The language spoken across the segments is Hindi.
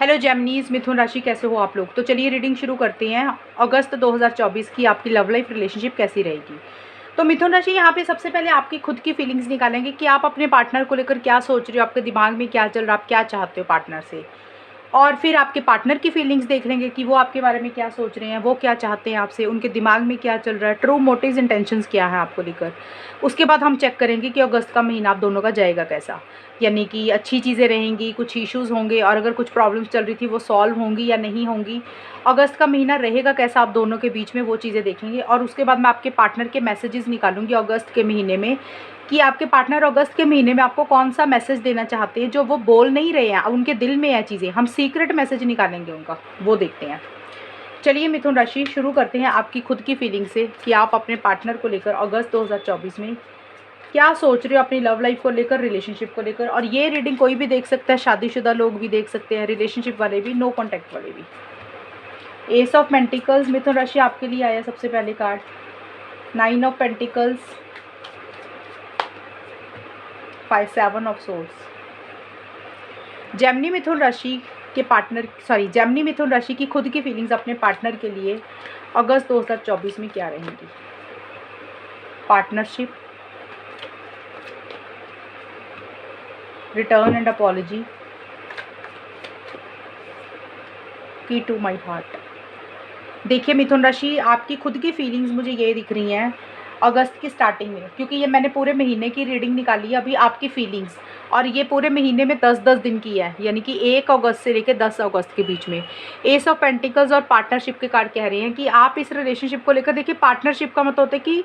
हेलो जेमिनीज, मिथुन राशि, कैसे हो आप लोग। तो चलिए रीडिंग शुरू करते हैं। अगस्त 2024 की आपकी लव लाइफ रिलेशनशिप कैसी रहेगी। तो मिथुन राशि, यहाँ पे सबसे पहले आपकी खुद की फीलिंग्स निकालेंगे कि आप अपने पार्टनर को लेकर क्या सोच रहे हो, आपके दिमाग में क्या चल रहा है, आप क्या चाहते हो पार्टनर से। और फिर आपके पार्टनर की फीलिंग्स देख लेंगे कि वो आपके बारे में क्या सोच रहे हैं, वो क्या चाहते हैं आपसे, उनके दिमाग में क्या चल रहा है, ट्रू मोटिव्स इंटेंशंस क्या है आपको लेकर। उसके बाद हम चेक करेंगे कि अगस्त का महीना आप दोनों का जाएगा कैसा, यानी कि अच्छी चीज़ें रहेंगी, कुछ इश्यूज़ होंगे, और अगर कुछ प्रॉब्लम्स चल रही थी वो सॉल्व होंगी या नहीं होंगी। अगस्त का महीना रहेगा कैसा आप दोनों के बीच में, वो चीज़ें देखेंगे। और उसके बाद मैं आपके पार्टनर के मैसेजेस निकालूंगी अगस्त के महीने में, कि आपके पार्टनर अगस्त के महीने में आपको कौन सा मैसेज देना चाहते हैं, जो वो बोल नहीं रहे हैं, उनके दिल में है चीज़ें। हम सीक्रेट मैसेज निकालेंगे उनका, वो देखते हैं। चलिए मिथुन राशि, शुरू करते हैं आपकी खुद की फीलिंग से कि आप अपने पार्टनर को लेकर अगस्त 2024 में क्या सोच रहे हो, अपनी लव लाइफ को लेकर, रिलेशनशिप को लेकर। और ये रीडिंग कोई भी देख सकता है, शादीशुदा लोग भी देख सकते हैं, रिलेशनशिप वाले भी, नो कॉन्टैक्ट वाले भी। एस ऑफ पेंटिकल्स मिथुन राशि आपके लिए आया सबसे पहले card. 9 of pentacles, 7 of swords. Gemini मिथुन राशि के पार्टनर, जेमिनी मिथुन राशि की खुद की फीलिंग्स अपने पार्टनर के लिए अगस्त 2024 में क्या रहेंगी। पार्टनरशिप, रिटर्न एंड अपॉलजी, की टू माई हार्ट। देखिए मिथुन राशि, आपकी खुद की फीलिंग्स मुझे ये दिख रही हैं अगस्त की स्टार्टिंग में, क्योंकि ये मैंने पूरे महीने की रीडिंग निकाली है अभी आपकी फीलिंग्स, और ये पूरे महीने में 10-10 दिन की है, यानी कि 1 अगस्त से लेकर 10 अगस्त के बीच में। एस ऑफ पेंटिकल्स और पार्टनरशिप के कार्ड कह रहे हैं कि आप इस रिलेशनशिप को लेकर, देखिए पार्टनरशिप का मतलब होता है कि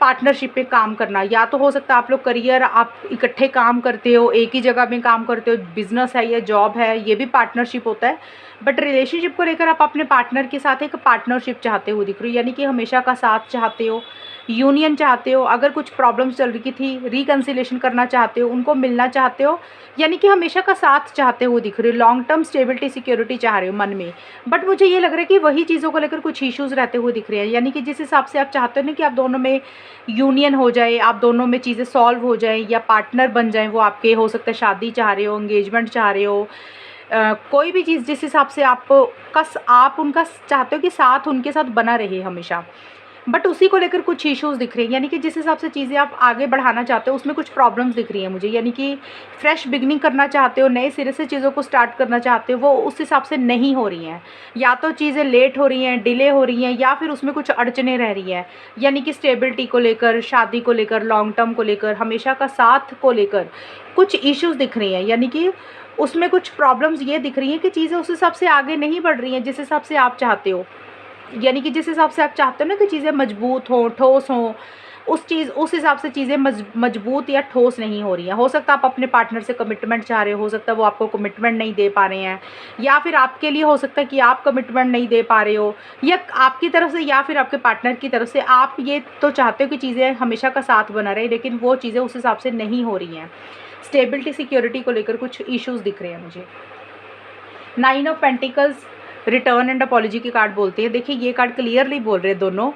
पार्टनरशिप पे काम करना, या तो हो सकता है आप लोग करियर, आप इकट्ठे काम करते हो, एक ही जगह में काम करते हो, बिजनेस है या जॉब है, ये भी पार्टनरशिप होता है। बट रिलेशनशिप को लेकर आप अपने पार्टनर के साथ एक पार्टनरशिप चाहते हो दिख रही हो, यानी कि हमेशा का साथ चाहते हो, यूनियन चाहते हो। अगर कुछ प्रॉब्लम्स चल रही थी, रिकन्सिलेशन करना चाहते हो, उनको मिलना चाहते हो, यानी कि हमेशा का साथ चाहते हो दिख रहे हो, लॉन्ग टर्म स्टेबिलिटी सिक्योरिटी चाह रहे हो मन में। बट मुझे ये लग रहा है कि वही चीज़ों को लेकर कुछ इश्यूज़ रहते हुए दिख रहे हैं, यानी कि जिस हिसाब से आप चाहते हो ना कि आप दोनों में यूनियन हो जाए, आप दोनों में चीज़ें सॉल्व हो जाए या पार्टनर बन जाए, वो आपके हो सकता है शादी चाह रहे हो, एंगेजमेंट चाह रहे हो, कोई भी चीज़ जिस हिसाब से आप उनका चाहते हो कि साथ उनके साथ बना रहे हमेशा। बट उसी को लेकर कुछ इश्यूज़ दिख रही हैं, यानी कि जिस हिसाब से चीज़ें आप आगे बढ़ाना चाहते हो उसमें कुछ प्रॉब्लम्स दिख रही हैं मुझे, यानी कि फ्रेश बिगनिंग करना चाहते हो, नए सिरे से चीज़ों को स्टार्ट करना चाहते हो, वो उस हिसाब से नहीं हो रही हैं। या तो चीज़ें लेट हो रही हैं, डिले हो रही हैं, या फिर उसमें कुछ अड़चने रह रही हैं, यानी कि स्टेबिलिटी को लेकर, शादी को लेकर, लॉन्ग टर्म को लेकर, हमेशा का साथ को लेकर कुछ इश्यूज़ दिख रही हैं, यानी कि उसमें कुछ प्रॉब्लम्स ये दिख रही हैं कि चीज़ें उस हिसाब से आगे नहीं बढ़ रही हैं जिस हिसाब से आप चाहते हो, यानी कि जिस हिसाब से आप चाहते हो ना कि चीज़ें मजबूत हों, ठोस हों, उस हिसाब से चीज़ें मजबूत या ठोस नहीं हो रही हैं। हो सकता है आप अपने पार्टनर से कमिटमेंट चाह रहे हो सकता है वो आपको कमिटमेंट नहीं दे पा रहे हैं, या फिर आपके लिए हो सकता है कि आप कमिटमेंट नहीं दे पा रहे हो, या आपकी तरफ से या फिर आपके पार्टनर की तरफ से आप ये तो चाहते हो कि चीज़ें हमेशा का साथ बना रहे, लेकिन वो चीज़ें उस हिसाब से नहीं हो रही हैं। स्टेबिलिटी सिक्योरिटी को लेकर कुछ इश्यूज़ दिख रहे हैं मुझे। 9 of pentacles, return and apology के कार्ड बोलते हैं। देखिए ये कार्ड क्लियरली बोल रहे हैं दोनों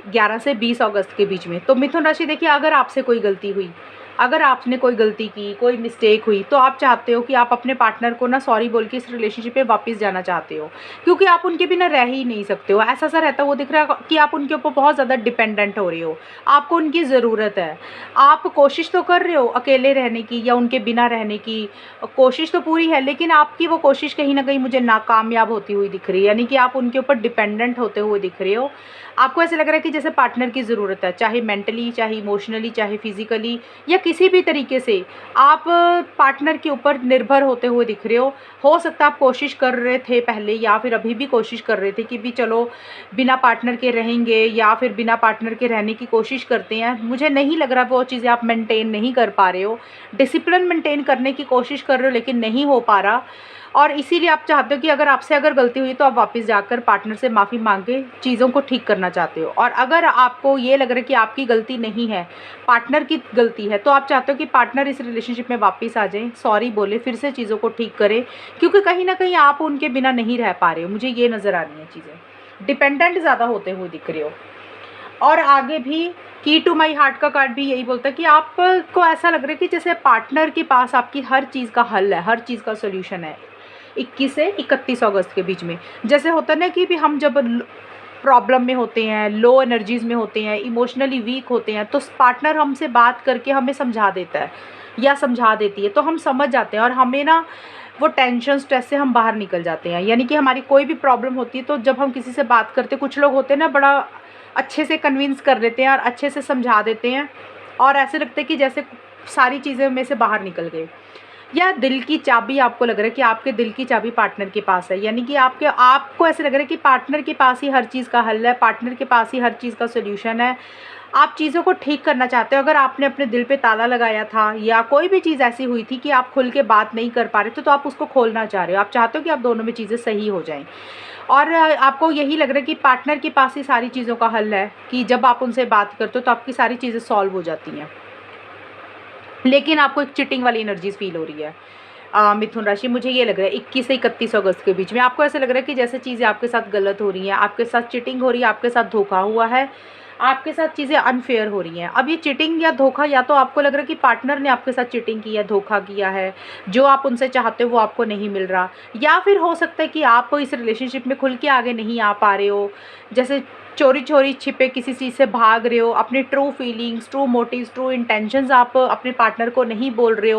11 से 20 अगस्त के बीच में। तो मिथुन राशि, देखिए अगर आपसे कोई गलती हुई, अगर आपने कोई गलती की, कोई मिस्टेक हुई, तो आप चाहते हो कि आप अपने पार्टनर को ना सॉरी बोल के इस रिलेशनशिप पे वापस जाना चाहते हो, क्योंकि आप उनके बिना रह ही नहीं सकते हो। ऐसा सा रहता वो दिख रहा है कि आप उनके ऊपर बहुत ज़्यादा डिपेंडेंट हो रहे हो, आपको उनकी ज़रूरत है। आप कोशिश तो कर रहे हो अकेले रहने की या उनके बिना रहने की, कोशिश तो पूरी है, लेकिन आपकी वो कोशिश कहीं ना कहीं मुझे नाकामयाब होती हुई दिख रही है, यानी कि आप उनके ऊपर डिपेंडेंट होते हुए दिख रहे हो। आपको ऐसे लग रहा है कि जैसे पार्टनर की ज़रूरत है, चाहे मेंटली, चाहे इमोशनली, चाहे फिजिकली, या किसी भी तरीके से आप पार्टनर के ऊपर निर्भर होते हुए दिख रहे हो सकता है आप कोशिश कर रहे थे पहले, या फिर अभी भी कोशिश कर रहे थे कि भी चलो बिना पार्टनर के रहेंगे, या फिर बिना पार्टनर के रहने की कोशिश करते हैं। मुझे नहीं लग रहा वो चीज़ें आप मेंटेन नहीं कर पा रहे हो, डिसिप्लिन मेंटेन करने की कोशिश कर रहे हो लेकिन नहीं हो पा रहा, और इसीलिए आप चाहते हो कि अगर गलती हुई तो आप वापस जाकर पार्टनर से माफ़ी मांग के चीज़ों को ठीक करना चाहते हो। और अगर आपको ये लग रहा है कि आपकी गलती नहीं है, पार्टनर की गलती है, तो आप चाहते हो कि पार्टनर इस रिलेशनशिप में वापस आ जाए, सॉरी बोले, फिर से चीज़ों को ठीक करें, क्योंकि कहीं ना कहीं आप उनके बिना नहीं रह पा रहे हो। मुझे ये नज़र आ रही हैं चीज़ें, डिपेंडेंट ज़्यादा होते हुए दिख रहे हो। और आगे भी की टू माई हार्ट का कार्ड भी यही बोलता है कि आपको ऐसा लग रहा है कि जैसे पार्टनर के पास आपकी हर चीज़ का हल है, हर चीज़ का सोल्यूशन है, 21 से 31 अगस्त के बीच में। जैसे होता है ना कि भी हम जब प्रॉब्लम में होते हैं, लो एनर्जीज़ में होते हैं, इमोशनली वीक होते हैं, तो पार्टनर हमसे बात करके हमें समझा देता है या समझा देती है, तो हम समझ जाते हैं और हमें ना वो टेंशन स्ट्रेस से हम बाहर निकल जाते हैं। यानी कि हमारी कोई भी प्रॉब्लम होती है तो जब हम किसी से बात करते हैं, कुछ लोग होते हैं ना बड़ा अच्छे से कन्विंस कर देते हैं और अच्छे से समझा देते हैं और ऐसे लगता है कि जैसे सारी चीज़ें में से बाहर निकल गए। या दिल की चाबी आपको लग रहा है कि आपके दिल की चाबी पार्टनर के पास है, यानी कि आपको ऐसे लग रहा है कि पार्टनर के पास ही हर चीज़ का हल है, पार्टनर के पास ही हर चीज़ का सॉल्यूशन है। आप चीज़ों को ठीक करना चाहते हो। अगर आपने अपने दिल पे ताला लगाया था या कोई भी चीज़ ऐसी हुई थी कि आप खुल के बात नहीं कर पा रहे थे, तो आप उसको खोलना चाह रहे हो। आप चाहते हो कि आप दोनों में चीज़ें सही हो जाएँ और आपको यही लग रहा है कि पार्टनर के पास ही सारी चीज़ों का हल है, कि जब आप उनसे बात करते हो तो आपकी सारी चीज़ें सॉल्व हो जाती हैं। लेकिन आपको एक चिटिंग वाली एनर्जीज़ फ़ील हो रही है। मिथुन राशि, मुझे ये लग रहा है 21 से 31 अगस्त के बीच में आपको ऐसा लग रहा है कि जैसे चीज़ें आपके साथ गलत हो रही हैं, आपके साथ चिटिंग हो रही है, आपके साथ धोखा हुआ है, आपके साथ चीज़ें अनफेयर हो रही हैं। अब ये चिटिंग या धोखा, या तो आपको लग रहा है कि पार्टनर ने आपके साथ चिटिंग की है, धोखा किया है, जो आप उनसे चाहते हो वो आपको नहीं मिल रहा, या फिर हो सकता है कि आप इस रिलेशनशिप में खुल के आगे नहीं आ पा रहे हो, जैसे चोरी चोरी छिपे किसी चीज़ से भाग रहे हो, अपने true feelings, true motives, true intentions आप अपने पार्टनर को नहीं बोल रहे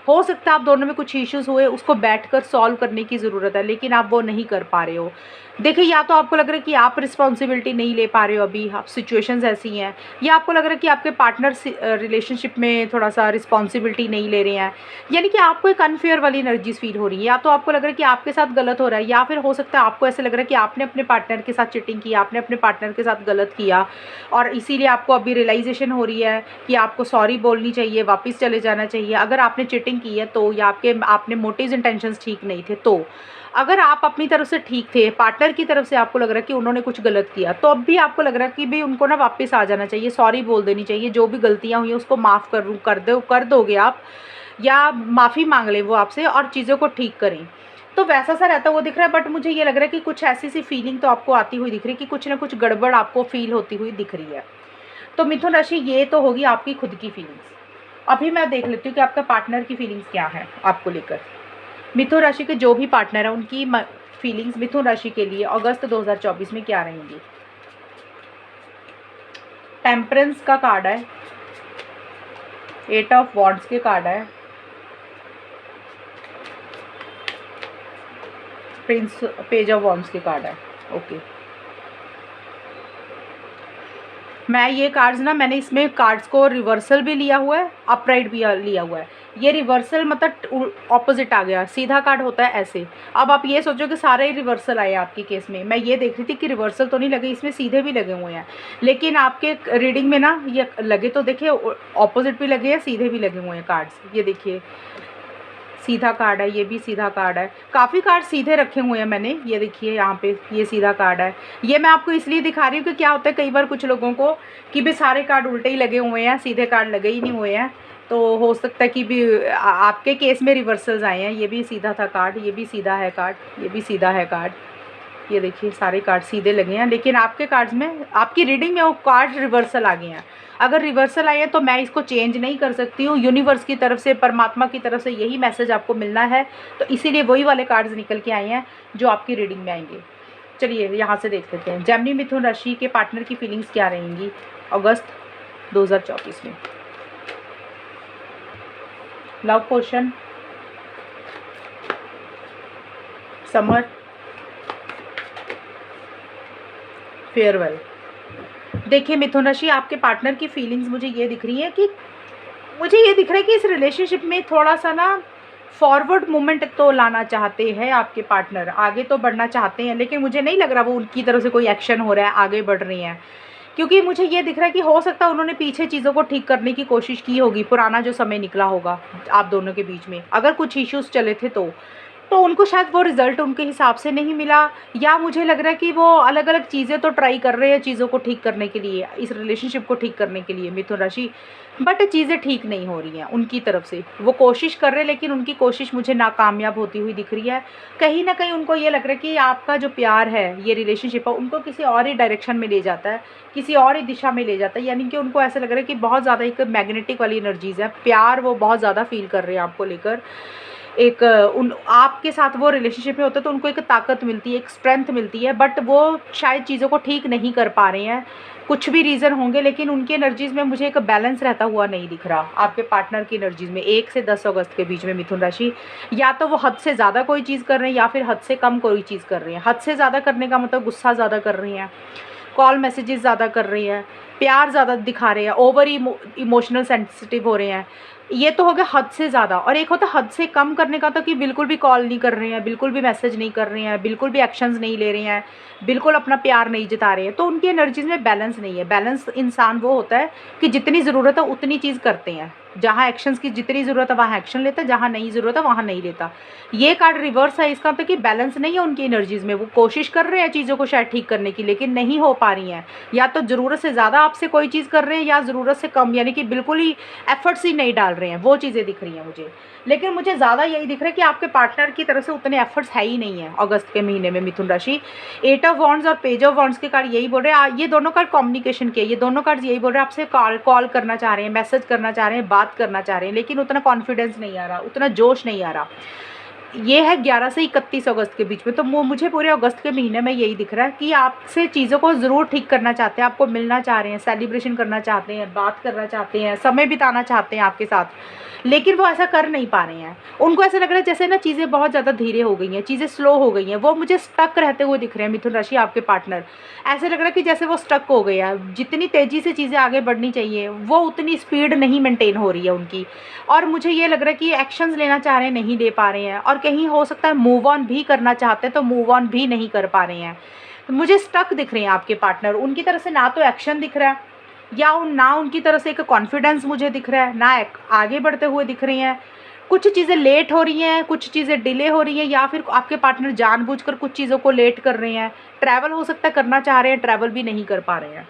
हो सकता है आप दोनों में कुछ इश्यूज़ हुए, उसको बैठकर सॉल्व करने की ज़रूरत है, लेकिन आप वो नहीं कर पा रहे हो। देखिए, या तो आपको लग रहा है कि आप रिस्पॉन्सिबिलिटी नहीं ले पा रहे हो, अभी आप सिचुएशंस ऐसी हैं, या आपको लग रहा है कि आपके पार्टनर रिलेशनशिप में थोड़ा सा रिस्पॉन्सिबिलिटी नहीं ले रहे हैं, यानी कि आपको एक अनफेयर वाली एनर्जीज फील हो रही है। या तो आपको लग रहा है कि आपके साथ गलत हो रहा है, या फिर हो सकता है आपको ऐसे लग रहा है कि आपने अपने पार्टनर के साथ चिटिंग की, आपने अपने पार्टनर के साथ गलत किया और इसीलिए आपको अभी रियलाइजेशन हो रही है कि आपको सॉरी बोलनी चाहिए, वापस चले जाना चाहिए। अगर आपने चिटिंग की है तो, या आपने मोटिव्स इंटेंशंस ठीक नहीं थे तो, अगर आप अपनी तरफ से ठीक थे, पार्टनर की तरफ से आपको लग रहा है कि उन्होंने कुछ गलत किया, तो अब भी आपको लग रहा है कि भाई उनको ना वापस आ जाना चाहिए, सॉरी बोल देनी चाहिए, जो भी गलतियाँ हुई हैं उसको माफ़ कर दोगे आप, या माफ़ी मांग ले वो आपसे और चीज़ों को ठीक करें। तो वैसा सा रहता वो दिख रहा है, बट मुझे ये लग रहा है कि कुछ ऐसी सी फीलिंग तो आपको आती हुई दिख रही है कि कुछ ना कुछ गड़बड़ आपको फील होती हुई दिख रही है। तो मिथुन राशि, ये तो होगी आपकी खुद की फीलिंग्स। अभी मैं देख लेती हूँ कि आपका पार्टनर की फीलिंग्स क्या है आपको लेकर। मिथुन राशि के जो भी पार्टनर है उनकी फीलिंग्स मिथुन राशि के लिए अगस्त 2024 में क्या रहेंगी। टेम्परेंस का कार्ड है, 8 ऑफ वॉन्ड्स के कार्ड है, प्रिंस पेज ऑफ वॉन्ड्स के कार्ड है। ओके, मैं ये कार्ड्स ना, मैंने इसमें कार्ड्स को रिवर्सल भी लिया हुआ है, अपराइट भी लिया हुआ है। ये रिवर्सल मतलब ऑपोजिट आ गया, सीधा कार्ड होता है ऐसे। अब आप ये सोचो कि सारे ही रिवर्सल आए आपके केस में। मैं ये देख रही थी कि रिवर्सल तो नहीं लगे, इसमें सीधे भी लगे हुए हैं, लेकिन आपके रीडिंग में ना ये लगे तो देखिए ऑपोजिट भी लगे हैं, सीधे भी लगे हुए हैं कार्ड्स। ये देखिए सीधा कार्ड है, ये भी सीधा कार्ड है, काफ़ी कार्ड सीधे रखे हुए हैं मैंने। ये देखिए यहाँ पे ये सीधा कार्ड है। ये मैं आपको इसलिए दिखा रही हूँ कि क्या होता है कई बार कुछ लोगों को कि भी सारे कार्ड उल्टे ही लगे हुए हैं, सीधे कार्ड लगे ही नहीं हुए हैं, तो हो सकता है कि भी आपके केस में रिवर्सल्स आए हैं। ये भी सीधा था कार्ड, ये भी सीधा है कार्ड, ये भी सीधा है कार्ड। ये देखिए सारे कार्ड सीधे लगे हैं, लेकिन आपके कार्ड्स में, आपकी रीडिंग में वो कार्ड रिवर्सल आ गए हैं। अगर रिवर्सल आए हैं तो मैं इसको चेंज नहीं कर सकती हूँ, यूनिवर्स की तरफ से, परमात्मा की तरफ से यही मैसेज आपको मिलना है, तो इसीलिए वही वाले कार्ड्स निकल के आए हैं जो आपकी रीडिंग में आएंगे। चलिए यहाँ से देख लेते हैं जेमिनी मिथुन राशि के पार्टनर की फीलिंग्स क्या रहेंगी अगस्त 2024 में। Love portion, summer, farewell. देखिए मिथुन राशि, आपके पार्टनर की फीलिंग्स मुझे ये दिख रही है कि, मुझे ये दिख रहा है कि इस रिलेशनशिप में थोड़ा सा ना फॉरवर्ड मूवमेंट तो लाना चाहते हैं आपके पार्टनर, आगे तो बढ़ना चाहते हैं, लेकिन मुझे नहीं लग रहा वो उनकी तरफ से कोई एक्शन हो रहा है, आगे बढ़ रही हैं। क्योंकि मुझे ये दिख रहा है कि हो सकता है उन्होंने पीछे चीज़ों को ठीक करने की कोशिश की होगी, पुराना जो समय निकला होगा आप दोनों के बीच में, अगर कुछ इश्यूज़ चले थे तो उनको शायद वो रिज़ल्ट उनके हिसाब से नहीं मिला, या मुझे लग रहा है कि वो अलग अलग चीज़ें तो ट्राई कर रहे हैं चीज़ों को ठीक करने के लिए, इस रिलेशनशिप को ठीक करने के लिए मिथुन राशि, बट चीज़ें ठीक नहीं हो रही हैं उनकी तरफ से। वो कोशिश कर रहे हैं, लेकिन उनकी कोशिश मुझे नाकामयाब होती हुई दिख रही है। कहीं ना कहीं उनको ये लग रहा है कि आपका जो प्यार है, ये रिलेशनशिप है, उनको किसी और ही डायरेक्शन में ले जाता है, किसी और ही दिशा में ले जाता है। यानी कि उनको ऐसा लग रहा है कि बहुत ज़्यादा एक मैग्नेटिक वाली एनर्जीज़ है, प्यार वो बहुत ज़्यादा फील कर रहे हैं आपको लेकर। एक उन आपके साथ वो रिलेशनशिप में होता है तो उनको एक ताकत मिलती है, एक स्ट्रेंथ मिलती है, बट वो शायद चीज़ों को ठीक नहीं कर पा रहे हैं। कुछ भी रीज़न होंगे, लेकिन उनकी एनर्जीज़ में मुझे एक बैलेंस रहता हुआ नहीं दिख रहा आपके पार्टनर की एनर्जीज़ में 1 से 10 अगस्त के बीच में मिथुन राशि। या तो वो हद से ज़्यादा कोई चीज़ कर रहे हैं या फिर हद से कम कोई चीज़ कर रहे हैं। हद से ज़्यादा करने का मतलब गुस्सा ज़्यादा कर रही हैं, कॉल मैसेजेस ज़्यादा कर रही हैं, प्यार ज़्यादा दिखा रहे हैं, ओवर इमोशनल सेंसिटिव हो रहे हैं। ये तो हो गया हद से ज़्यादा। और एक होता है हद से कम करने का, तो कि बिल्कुल भी कॉल नहीं कर रहे हैं, बिल्कुल भी मैसेज नहीं कर रहे हैं, बिल्कुल भी एक्शंस नहीं ले रहे हैं, बिल्कुल अपना प्यार नहीं जता रहे हैं। तो उनकी एनर्जीज़ में बैलेंस नहीं है। बैलेंस इंसान वो होता है कि जितनी ज़रूरत है उतनी चीज़ करते हैं। जहाँ एक्शंस की जितनी ज़रूरत है वहाँ एक्शन लेता है, जहाँ नहीं ज़रूरत है वहाँ नहीं लेता। ये कार्ड रिवर्स है, इसका मतलब कि बैलेंस नहीं है उनकी एनर्जीज़ में। वो कोशिश कर रहे हैं चीज़ों को शायद ठीक करने की, लेकिन नहीं हो पा रही हैं। या तो ज़रूरत से ज़्यादा आपसे कोई चीज़ कर रहे हैं या ज़रूरत से कम, यानी कि बिल्कुल ही एफर्ट्स ही नहीं डाल रहे हैं। वो चीज़ें दिख रही हैं मुझे। लेकिन मुझे ज़्यादा यही दिख रहा है कि आपके पार्टनर की तरफ से उतने एफर्ट्स है ही नहीं है अगस्त के महीने में मिथुन राशि। 8 ऑफ वॉन्ड्स और पेज ऑफ वॉन्ड्स के कार्ड यही बोल रहे हैं। ये दोनों कार्ड कम्युनिकेशन के, ये दोनों कार्ड यही बोल रहे हैं आपसे कॉल करना चाह रहे हैं, मैसेज करना चाह रहे हैं, बात करना चाह रहे हैं, लेकिन उतना कॉन्फिडेंस नहीं आ रहा, उतना जोश नहीं आ रहा। ये है 11 से 31 अगस्त के बीच में। तो मुझे पूरे अगस्त के महीने में यही दिख रहा है कि आपसे चीज़ों को ज़रूर ठीक करना चाहते हैं, आपको मिलना चाह रहे हैं, सेलिब्रेशन करना चाहते हैं, बात करना चाहते हैं, समय बिताना चाहते हैं आपके साथ, लेकिन वो ऐसा कर नहीं पा रहे हैं। उनको ऐसा लग रहा है जैसे ना चीज़ें बहुत ज़्यादा धीरे हो गई हैं, चीज़ें स्लो हो गई हैं। वो मुझे स्टक रहते हुए दिख रहे हैं मिथुन राशि आपके पार्टनर। ऐसे लग रहा है कि जैसे वो स्टक हो गए हैं। जितनी तेज़ी से चीज़ें आगे बढ़नी चाहिए वो उतनी स्पीड नहीं मेंटेन हो रही है उनकी। और मुझे ये लग रहा है कि एक्शंस लेना चाह रहे हैं, नहीं ले पा रहे हैं, और कहीं हो सकता है मूव ऑन भी करना चाहते हैं तो मूव ऑन भी नहीं कर पा रहे हैं। तो मुझे स्टक दिख रहे हैं आपके पार्टनर। उनकी तरफ से ना तो एक्शन दिख रहा है, या ना उनकी तरफ से एक कॉन्फिडेंस मुझे दिख रहा है, ना आगे बढ़ते हुए दिख रही हैं। कुछ चीज़ें लेट हो रही हैं, कुछ चीज़ें डिले हो रही हैं, या फिर आपके पार्टनर जानबूझकर कुछ चीज़ों को लेट कर रहे हैं। ट्रैवल हो सकता है करना चाह रहे हैं, ट्रैवल भी नहीं कर पा रहे हैं।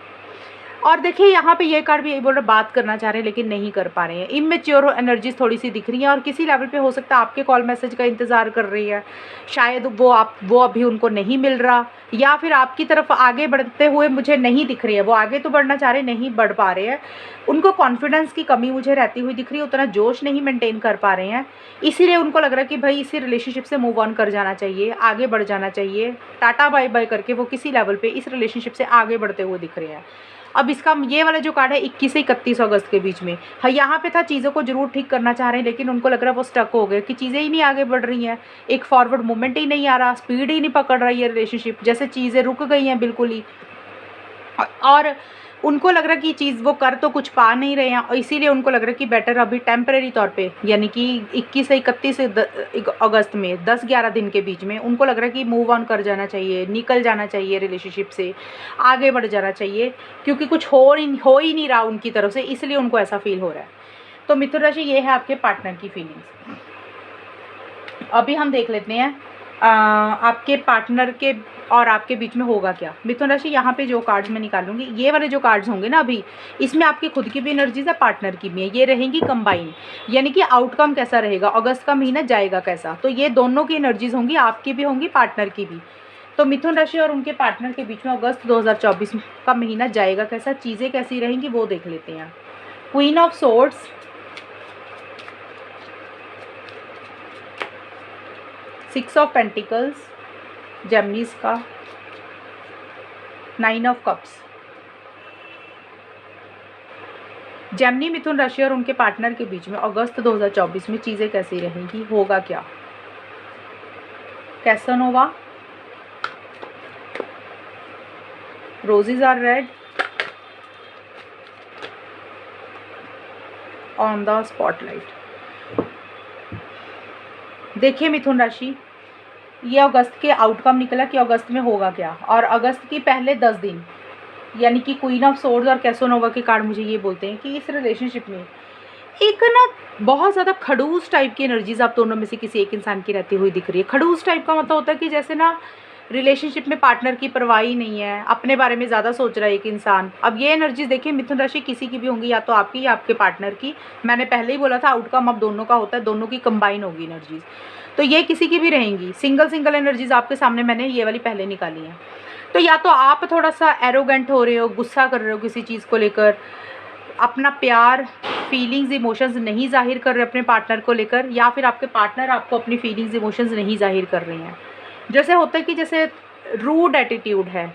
और देखिए यहाँ पे ये कार्ड भी यही बोल रहा है, बात करना चाह रहे हैं लेकिन नहीं कर पा रहे हैं। इमेच्योर एनर्जीज थोड़ी सी दिख रही हैं, और किसी लेवल पे हो सकता है आपके कॉल मैसेज का इंतज़ार कर रही है। शायद वो अभी उनको नहीं मिल रहा, या फिर आपकी तरफ आगे बढ़ते हुए मुझे नहीं दिख रही है। वो आगे तो बढ़ना चाह रहे, नहीं बढ़ पा रहे हैं। उनको कॉन्फिडेंस की कमी मुझे रहती हुई दिख रही है, उतना जोश नहीं मेंटेन कर पा रहे हैं। इसीलिए उनको लग रहा है कि भाई इसी रिलेशनशिप से मूव ऑन कर जाना चाहिए, आगे बढ़ जाना चाहिए, टाटा बाय बाय करके वो किसी लेवल पे इस रिलेशनशिप से आगे बढ़ते हुए दिख रहे हैं। अब इसका ये वाला जो कार्ड है 21 से 31 अगस्त के बीच में, हाँ यहाँ पे था चीज़ों को जरूर ठीक करना चाह रहे हैं, लेकिन उनको लग रहा है वो स्टक हो गए कि चीज़ें ही नहीं आगे बढ़ रही हैं, एक फॉरवर्ड मूवमेंट ही नहीं आ रहा, स्पीड ही नहीं पकड़ रही है रिलेशनशिप, जैसे चीज़ें रुक गई हैं बिल्कुल ही। और उनको लग रहा है कि चीज़ वो कर तो कुछ पा नहीं रहे हैं, और इसीलिए उनको लग रहा है कि बेटर अभी टेम्परेरी तौर पे, यानी कि 21 से 31 अगस्त में 10-11 दिन के बीच में उनको लग रहा है कि मूव ऑन कर जाना चाहिए, निकल जाना चाहिए रिलेशनशिप से, आगे बढ़ जाना चाहिए, क्योंकि कुछ हो ही नहीं रहा उनकी तरफ से, इसलिए उनको ऐसा फील हो रहा है। तो मिथुन राशि ये है आपके पार्टनर की फीलिंग्स। अभी हम देख लेते हैं आपके पार्टनर के और आपके बीच में होगा क्या। मिथुन राशि यहाँ पे जो कार्ड्स मैं निकालूंगी, ये वाले जो कार्ड्स होंगे ना अभी, इसमें आपकी खुद की भी एनर्जीज है, पार्टनर की भी है, ये रहेंगी कंबाइन, यानी कि आउटकम कैसा रहेगा, अगस्त का महीना जाएगा कैसा। तो ये दोनों की एनर्जीज होंगी, आपकी भी होंगी, पार्टनर की भी। तो मिथुन राशि और उनके पार्टनर के बीच में अगस्त 2024 का महीना जाएगा कैसा, चीज़ें कैसी रहेंगी वो देख लेते हैं। Queen of swords, 6 of pentacles, Geminis का 9 ऑफ कप्स। जेमिनी मिथुन राशि और उनके पार्टनर के बीच में अगस्त 2024 में चीज़ें कैसी रहेंगी, होगा क्या। Casanova, roses are red, on the spotlight. देखिए मिथुन राशि, ये अगस्त के आउटकम निकला कि अगस्त में होगा क्या, और अगस्त की पहले 10 दिन, यानी कि क्वीन ऑफ सोर्ड्स और कैसोनोवा के कार्ड मुझे ये बोलते हैं कि इस रिलेशनशिप में एक ना बहुत ज़्यादा खड़ूस टाइप की एनर्जीज आप दोनों में से किसी एक इंसान की रहती हुई दिख रही है। खड़ूस टाइप का मतलब होता है कि जैसे ना रिलेशनशिप में पार्टनर की परवाह ही नहीं है, अपने बारे में ज़्यादा सोच रहा है एक इंसान। अब ये एनर्जीज देखिए मिथुन राशि किसी की भी होंगी, या तो आपकी या आपके पार्टनर की। मैंने पहले ही बोला था आउटकम अब दोनों का होता है, दोनों की कंबाइन होगी एनर्जीज, तो ये किसी की भी रहेंगी। सिंगल एनर्जीज आपके सामने मैंने ये वाली पहले निकाली हैं। तो या तो आप थोड़ा सा एरोगेंट हो रहे हो, गुस्सा कर रहे हो किसी चीज़ को लेकर, अपना प्यार, फीलिंग्स, इमोशंस नहीं ज़ाहिर कर रहे अपने पार्टनर को लेकर, या फिर आपके पार्टनर आपको अपनी फीलिंग्स, इमोशंस नहीं ज़ाहिर कर रहे हैं। जैसे होता है कि जैसे रूड एटीट्यूड है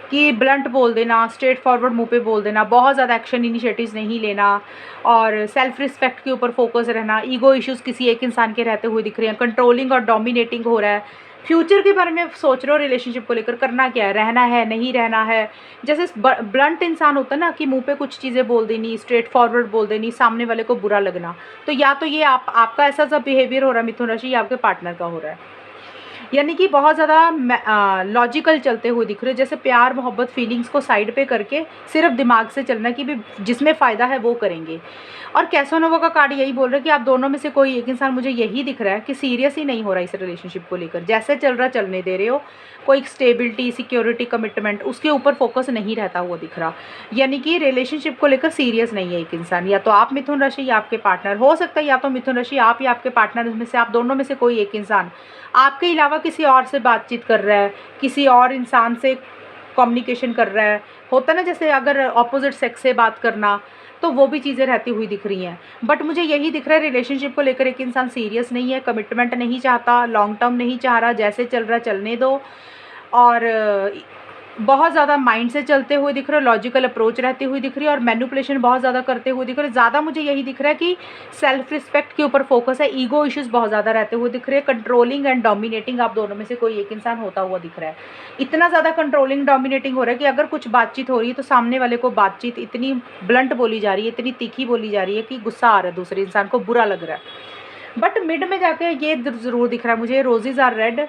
कि ब्लंट बोल देना, स्ट्रेट फॉरवर्ड मुंह पे बोल देना, बहुत ज़्यादा एक्शन इनिशिएटिव्स नहीं लेना, और सेल्फ रिस्पेक्ट के ऊपर फोकस रहना, ईगो इश्यूज़ किसी एक इंसान के रहते हुए दिख रहे हैं, कंट्रोलिंग और डोमिनेटिंग हो रहा है, फ्यूचर के बारे में सोच रहे हो, रिलेशनशिप को लेकर करना क्या है, रहना है नहीं रहना है। जैसे ब्लंट इंसान होता है ना कि मुंह पे कुछ चीज़ें बोल देनी, स्ट्रेट फॉरवर्ड बोल देनी, सामने वाले को बुरा लगना, तो या तो ये आपका ऐसा सा बिहेवियर हो रहा है मिथुन राशि, या आपके पार्टनर का हो रहा है। यानी कि बहुत ज़्यादा लॉजिकल चलते हुए दिख रहे हो, जैसे प्यार, मोहब्बत, फीलिंग्स को साइड पे करके सिर्फ दिमाग से चलना कि भी जिसमें फ़ायदा है वो करेंगे। और कैसोनोवा का कार्ड यही बोल रहा है कि आप दोनों में से कोई एक इंसान, मुझे यही दिख रहा है कि सीरियस ही नहीं हो रहा इस रिलेशनशिप को लेकर, जैसे चल रहा चलने दे रहे हो, कोई स्टेबिलिटी, सिक्योरिटी, कमिटमेंट उसके ऊपर फोकस नहीं रहता हुआ दिख रहा। यानी कि रिलेशनशिप को लेकर सीरियस नहीं है एक इंसान, या तो आप मिथुन राशि या आपके पार्टनर, हो सकता है या तो मिथुन राशि आप या आपके पार्टनर में से आप दोनों में से कोई एक इंसान आपके अलावा किसी और से बातचीत कर रहा है, किसी और इंसान से कम्युनिकेशन कर रहा है। होता है ना जैसे अगर अपोजिट सेक्स से बात करना, तो वो भी चीज़ें रहती हुई दिख रही हैं। बट मुझे यही दिख रहा है रिलेशनशिप को लेकर एक इंसान सीरियस नहीं है, कमिटमेंट नहीं चाहता, लॉन्ग टर्म नहीं चाह रहा, जैसे चल रहा चलने दो, और बहुत ज़्यादा माइंड से चलते हुए दिख रहे हो, लॉजिकल अप्रोच रहती हुई दिख रही है, और मैनिपुलेशन बहुत ज़्यादा करते हुए दिख रहे हैं। ज़्यादा मुझे यही दिख रहा है कि सेल्फ रिस्पेक्ट के ऊपर फोकस है, ईगो इश्यूज़ बहुत ज़्यादा रहते हुए दिख रहे हैं, कंट्रोलिंग एंड डोमिनेटिंग आप दोनों में से कोई एक इंसान होता हुआ दिख रहा है। इतना ज़्यादा कंट्रोलिंग, डोमिनेटिंग हो रहा है कि अगर कुछ बातचीत हो रही है तो सामने वाले को बातचीत इतनी ब्लंट बोली जा रही है, इतनी तीखी बोली जा रही है कि गुस्सा आ रहा है, दूसरे इंसान को बुरा लग रहा है। बट मिड में जाके ये ज़रूर दिख रहा है मुझे, roses are red,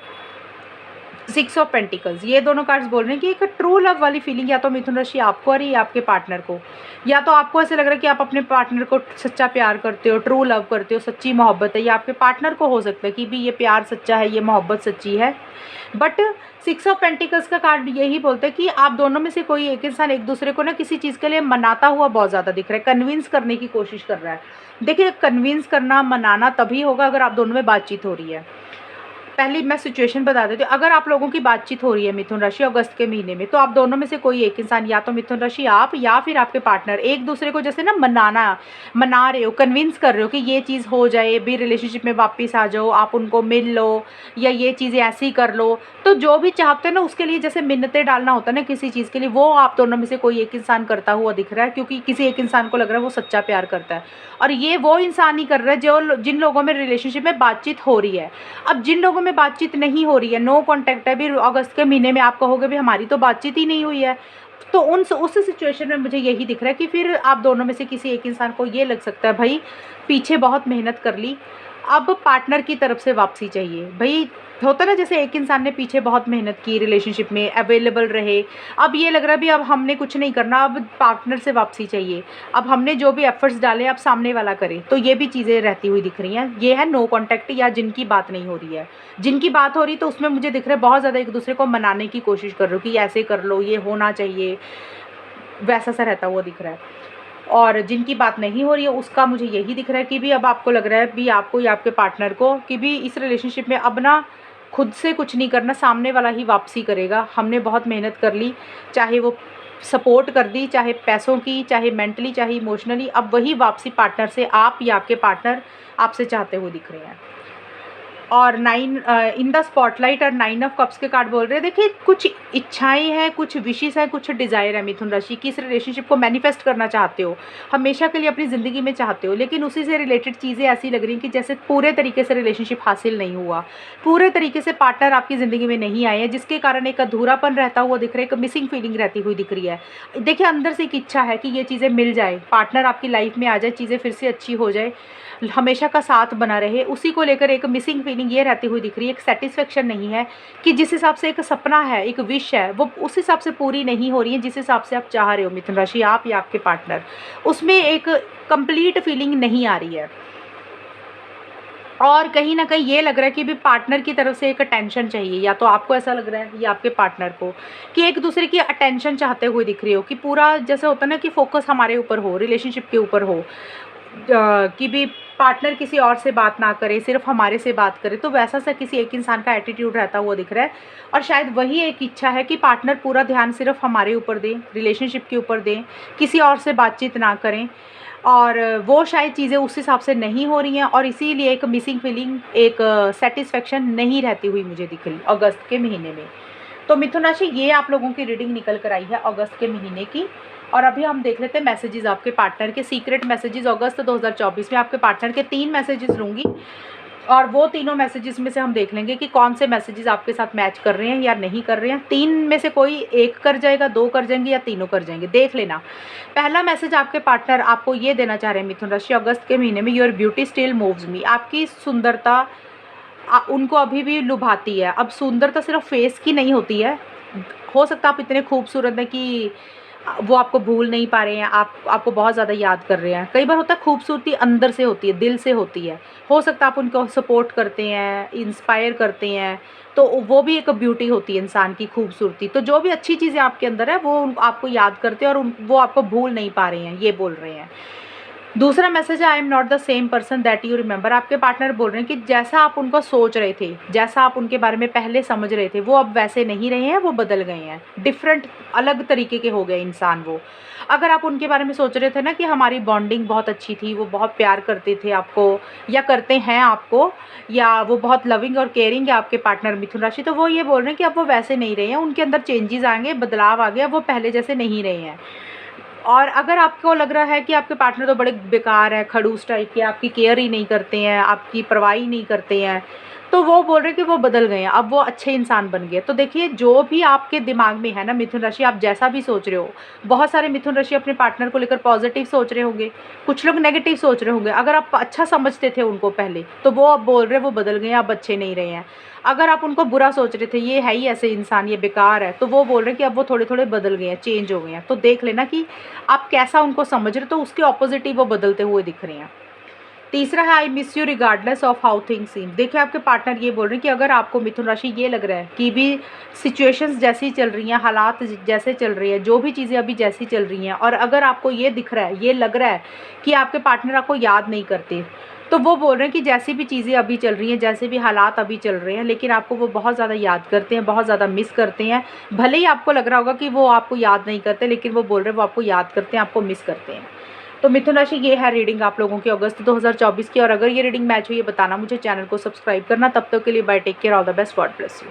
6 of pentacles, ये दोनों कार्ड्स बोल रहे हैं कि एक ट्रू लव वाली फीलिंग या तो मिथुन राशि आपको आ रही है या आपके पार्टनर को, या तो आपको ऐसे लग रहा है कि आप अपने पार्टनर को सच्चा प्यार करते हो, ट्रू लव करते हो, सच्ची मोहब्बत है, या आपके पार्टनर को हो सकता है कि भी ये प्यार सच्चा है, ये मोहब्बत सच्ची है। बट 6 ऑफ पेंटिकल्स का कार्ड यही बोलता है कि आप दोनों में से कोई एक इंसान एक दूसरे को ना किसी चीज़ के लिए मनाता हुआ बहुत ज़्यादा दिख रहा है, कन्विंस करने की कोशिश कर रहा है। देखिए, कन्विंस करना, मनाना तभी होगा अगर आप दोनों में बातचीत हो रही है। पहले मैं सिचुएशन बता देती हूँ। अगर आप लोगों की बातचीत हो रही है मिथुन राशि अगस्त के महीने में, तो आप दोनों में से कोई एक इंसान, या तो मिथुन राशि आप या फिर आपके पार्टनर, एक दूसरे को जैसे ना मना रहे हो, कन्विंस कर रहे हो कि ये चीज़ हो जाए, भी रिलेशनशिप में वापस आ जाओ, आप उनको मिल लो, या ये चीज़ें ऐसी कर लो। तो जो भी चाहते हैं ना उसके लिए जैसे मिन्नतें डालना होता है ना किसी चीज़ के लिए, वो आप दोनों में से कोई एक इंसान करता हुआ दिख रहा है, क्योंकि किसी एक इंसान को लग रहा है वो सच्चा प्यार करता है। और ये वो इंसान ही कर रहा है जो जिन लोगों में रिलेशनशिप में बातचीत हो रही है। अब जिन लोगों में बातचीत नहीं हो रही है, नो कॉन्टैक्ट है, भी अगस्त के महीने में आप कहोगे भी हमारी तो बातचीत ही नहीं हुई है, तो उस सिचुएशन में मुझे यही दिख रहा है कि फिर आप दोनों में से किसी एक इंसान को ये लग सकता है भाई पीछे बहुत मेहनत कर ली, अब पार्टनर की तरफ से वापसी चाहिए। भाई होता ना जैसे एक इंसान ने पीछे बहुत मेहनत की, रिलेशनशिप में अवेलेबल रहे, अब ये लग रहा है भी अब हमने कुछ नहीं करना, अब पार्टनर से वापसी चाहिए, अब हमने जो भी एफर्ट्स डाले अब सामने वाला करे। तो ये भी चीज़ें रहती हुई दिख रही हैं। ये है नो कॉन्टैक्ट, या जिनकी बात नहीं हो रही है। जिनकी बात हो रही तो उसमें मुझे दिख रहा है बहुत ज़्यादा एक दूसरे को मनाने की कोशिश कर रहे हो कि ऐसे कर लो, ये होना चाहिए, वैसा सा रहता हुआ दिख रहा है। और जिनकी बात नहीं हो रही है उसका मुझे यही दिख रहा है कि भी अब आपको लग रहा है भी आपको या आपके पार्टनर को कि भी इस रिलेशनशिप में अब ना खुद से कुछ नहीं करना, सामने वाला ही वापसी करेगा। हमने बहुत मेहनत कर ली, चाहे वो सपोर्ट कर दी, चाहे पैसों की, चाहे मेंटली, चाहे इमोशनली, अब वही वापसी पार्टनर से आप या आपके पार्टनर आपसे चाहते हुए दिख रहे हैं। और 9 इन द स्पॉटलाइट और 9 ऑफ कप्स के कार्ड बोल रहे हैं। देखिए, कुछ इच्छाएं हैं, कुछ विशेष है, कुछ डिज़ायर है मिथुन राशि की, इस रिलेशनशिप को मैनिफेस्ट करना चाहते हो, हमेशा के लिए अपनी ज़िंदगी में चाहते हो, लेकिन उसी से रिलेटेड चीज़ें ऐसी लग रही हैं कि जैसे पूरे तरीके से रिलेशनशिप हासिल नहीं हुआ, पूरे तरीके से पार्टनर आपकी ज़िंदगी में नहीं आए हैं, जिसके कारण एक अधूरापन रहता हुआ दिख रहा है, एक मिसिंग फीलिंग रहती हुई दिख रही है। देखिए, अंदर से एक इच्छा है कि ये चीज़ें मिल जाए, पार्टनर आपकी लाइफ में आ जाए, चीज़ें फिर से अच्छी हो जाए, हमेशा का साथ बना रहे, उसी को लेकर एक मिसिंग फीलिंग ये रहती हुई दिख रही है। एक सेटिस्फेक्शन नहीं है कि जिस हिसाब से एक सपना है, एक विश है, वो उस हिसाब से पूरी नहीं हो रही है जिस हिसाब से आप चाह रहे हो मिथुन राशि, आप या आपके पार्टनर, उसमें एक कंप्लीट फीलिंग नहीं आ रही है। और कहीं ना कहीं ये लग रहा है कि भी पार्टनर की तरफ से एक अटेंशन चाहिए, या तो आपको ऐसा लग रहा है या आपके पार्टनर को कि एक दूसरे की अटेंशन चाहते हुए दिख रही हो, कि पूरा जैसे होता है ना कि फोकस हमारे ऊपर हो, रिलेशनशिप के ऊपर हो, कि भी पार्टनर किसी और से बात ना करे, सिर्फ हमारे से बात करे, तो वैसा सा किसी एक इंसान का एटीट्यूड रहता हुआ दिख रहा है। और शायद वही एक इच्छा है कि पार्टनर पूरा ध्यान सिर्फ हमारे ऊपर दें, रिलेशनशिप के ऊपर दें, किसी और से बातचीत ना करें। और वो शायद चीज़ें उस हिसाब से नहीं हो रही हैं, और इसीलिए एक मिसिंग फीलिंग, एक सेटिस्फेक्शन नहीं रहती हुई मुझे दिख रही अगस्त के महीने में। तो मिथुन राशि, ये आप लोगों की रीडिंग निकल कर आई है अगस्त के महीने की। और अभी हम देख लेते हैं मैसेजेस आपके पार्टनर के, सीक्रेट मैसेजेस अगस्त 2024 में। आपके पार्टनर के 3 मैसेजेस लूँगी, और वो तीनों मैसेजेस में से हम देख लेंगे कि कौन से मैसेजेस आपके साथ मैच कर रहे हैं या नहीं कर रहे हैं। 3 में से कोई एक कर जाएगा, 2 कर जाएंगे या तीनों कर जाएंगे, देख लेना। पहला मैसेज आपके पार्टनर आपको ये देना चाह रहे हैं मिथुन राशि अगस्त के महीने में, योर ब्यूटी स्टिल मूव्स मी। आपकी सुंदरता उनको अभी भी लुभाती है। अब सुंदरता सिर्फ फेस की नहीं होती है, हो सकता है आप इतने खूबसूरत हैं कि वो आपको भूल नहीं पा रहे हैं, आपको बहुत ज़्यादा याद कर रहे हैं। कई बार होता है खूबसूरती अंदर से होती है, दिल से होती है। हो सकता है आप उनको सपोर्ट करते हैं, इंस्पायर करते हैं, तो वो भी एक ब्यूटी होती है इंसान की, खूबसूरती। तो जो भी अच्छी चीज़ें आपके अंदर है वो आपको याद करते हैं, और वो आपको भूल नहीं पा रहे हैं, ये बोल रहे हैं। दूसरा मैसेज है, I am not the same person that you remember. आपके पार्टनर बोल रहे हैं कि जैसा आप उनको सोच रहे थे, जैसा आप उनके बारे में पहले समझ रहे थे, वो अब वैसे नहीं रहे हैं, वो बदल गए हैं, डिफरेंट, अलग तरीके के हो गए इंसान वो। अगर आप उनके बारे में सोच रहे थे ना कि हमारी बॉन्डिंग बहुत अच्छी थी, वो बहुत प्यार करते थे आपको, या करते हैं आपको, या वो बहुत लविंग और केयरिंग है आपके पार्टनर मिथुन राशि, तो वो ये बोल रहे हैं कि अब वो वैसे नहीं रहे हैं, उनके अंदर चेंजेस आएंगे, बदलाव आ गया, वो पहले जैसे नहीं रहे हैं। और अगर आपको लग रहा है कि आपके पार्टनर तो बड़े बेकार हैं, खड़ूस टाइप के, आपकी केयर ही नहीं करते हैं, आपकी परवाह ही नहीं करते हैं, तो वो बोल रहे हैं कि वो बदल गए हैं, अब वो अच्छे इंसान बन गए। तो देखिए, जो भी आपके दिमाग में है ना मिथुन राशि, आप जैसा भी सोच रहे हो, बहुत सारे मिथुन राशि अपने पार्टनर को लेकर पॉजिटिव सोच रहे होंगे, कुछ लोग नेगेटिव सोच रहे होंगे। अगर आप अच्छा समझते थे उनको पहले, तो वो अब बोल रहे हैं वो बदल गए हैं, अब अच्छे नहीं रहे हैं। अगर आप उनको बुरा सोच रहे थे, ये है ही ऐसे इंसान, ये बेकार है, तो वो बोल रहे हैं कि अब वो थोड़े थोड़े बदल गए हैं, चेंज हो गए हैं। तो देख लेना कि आप कैसा उनको समझ रहे हो, तो उसके ऑपोजिट ही वो बदलते हुए दिख रहे हैं। तीसरा है, I miss you regardless of how things सीम। देखिए, आपके पार्टनर ये बोल रहे हैं कि अगर आपको मिथुन राशि ये लग रहा है कि भी सिचुएशंस जैसी चल रही हैं, हालात जैसे चल रही है, जो भी चीज़ें अभी जैसी चल रही हैं, और अगर आपको ये दिख रहा है, ये लग रहा है कि आपके पार्टनर आपको याद नहीं करते, तो वो बोल रहे हैं कि जैसी भी चीज़ें अभी चल रही हैं, जैसे भी हालात अभी चल रहे हैं, लेकिन आपको वो बहुत ज़्यादा याद करते हैं, बहुत ज़्यादा मिस करते हैं। भले ही आपको लग रहा होगा कि वो आपको याद नहीं करते, लेकिन वो बोल रहे हैं वो आपको याद करते हैं, आपको मिस करते हैं। तो मिथुन राशि, ये है रीडिंग आप लोगों की अगस्त 2024 की। और अगर ये रीडिंग मैच हुई है, बताना मुझे, चैनल को सब्सक्राइब करना। तब तक के लिए bye, take care, all the best, God bless you.